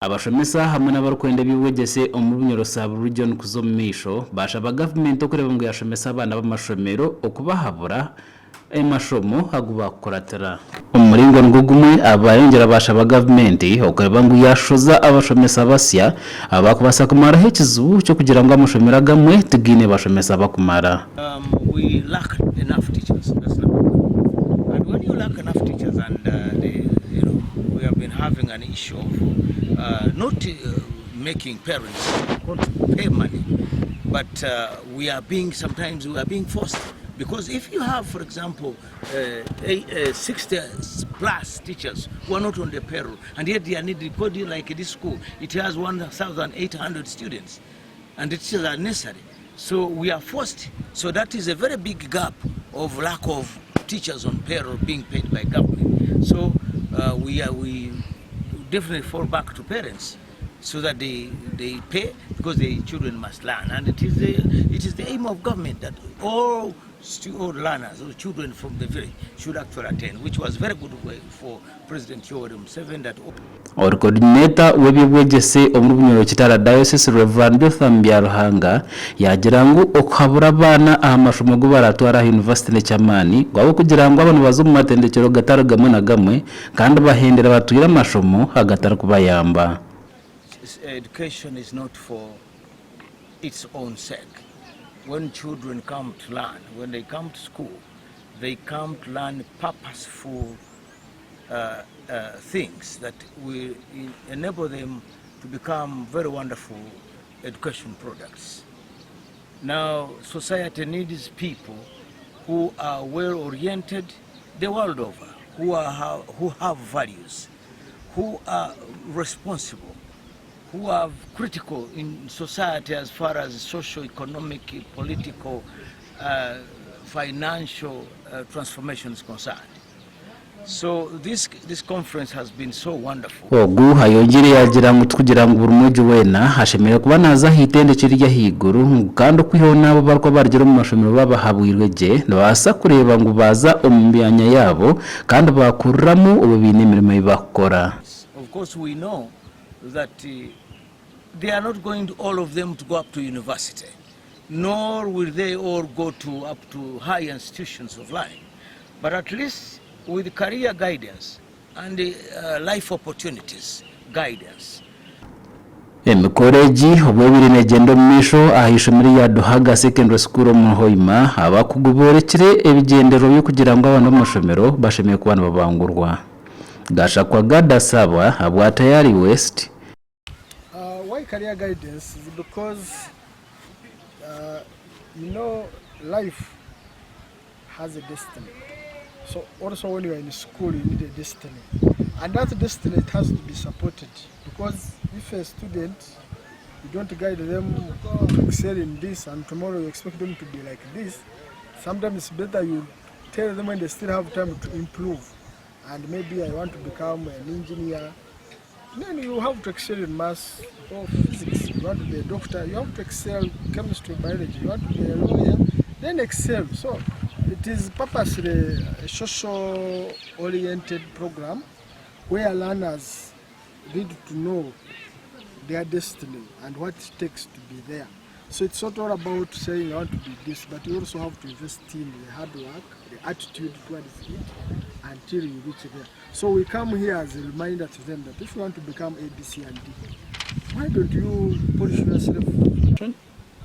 abashomesa hamwe n'abarukwenda b'Obwegyese Omuby'Obwegyese region kuzomisho bashaba Gavumenti okureba ngo yashomesa abana b'amashomero okubahabura emashomo hagubakoratera umuringo ngugumwe abayongera bashaba Gavumenti okureba ngo yashoza abashomesa basya abakubasa kumara hekizu cyo kugira ngo amashomero gamwe tugine bashomesa bakumara. We lack enough teachers. That's number one. And when you lack enough teachers, and we have been having an issue of not making parents want to pay money, but sometimes we are being forced. Because if you have, for example, 60 plus teachers who are not on the payroll, and yet they are needed, body like this school, it has 1,800 students, and the teachers are necessary. So we are forced. So that is a very big gap of lack of teachers on payroll being paid by government. So we definitely fall back to parents so that they pay, because the children must learn. And it is the aim of government that all learners or children from the village should actually attend, which was very good way for President Eyongyere that Our coordinator Omuby'Obwegyese Omuby'Obwegyese Diocese Reverend Thambia Ruhanga yagira ngo okhabura abana amashomo go baratwara University n'Ekyamani gwabo kugira ngo abantu bazo mu matendekero gatara gamwe na gamwe kandi bahendera batuyira amashomo hagatara kubayamba. Education is not for its own sake. When children come to learn, when they come to school, they come to learn purposeful things that will enable them to become very wonderful education products. Now, society needs people who are well-oriented the world over, who have values, who are responsible, who are critical in society as far as socio-economic, political, financial transformation is concerned. So this conference has been so wonderful. Ogu Eyongyere yagira ngo tukugira ngo burumuje wena hashemera kuba naza hitendekero rya higuru kandi kwihona abo barko bargera mu mashomero babahabwirwe je nabasa kureba ngo baza ombyanya yabo kandi bakuramo ububine imirimo ibakora. Of course we know that they are not going to, all of them to go up to university, nor will they all go up to high institutions of life, but at least with career guidance and life opportunities guidance. Emikoreji obwebiri negendo misho ahishomeri ya Dohaga Secondary School mu Hoima abakuguborekire ebigendero byo kugira ngo abantu b'amashomero bashemeye kubana babangurwa. Gashakwa gadasaba abwatayari West. Why career guidance is because life has a destiny. So also when you are in school you need a destiny, and that destiny it has to be supported, because if a student you don't guide them to excel in this and tomorrow you expect them to be like this, sometimes it's better you tell them when they still have time to improve. And maybe I want to become an engineer, then you have to excel in maths or physics. You want to be a doctor, you have to excel chemistry, biology. You want to be a lawyer, then excel. So it is purposely a social-oriented program where learners need to know their destiny and what it takes to be there. So it's not all about saying I want to be this, but you also have to invest in the hard work, the attitude towards it, until you reach there. So we come here as a reminder to them that if you want to become A, B, C, and D, why don't you polish yourself?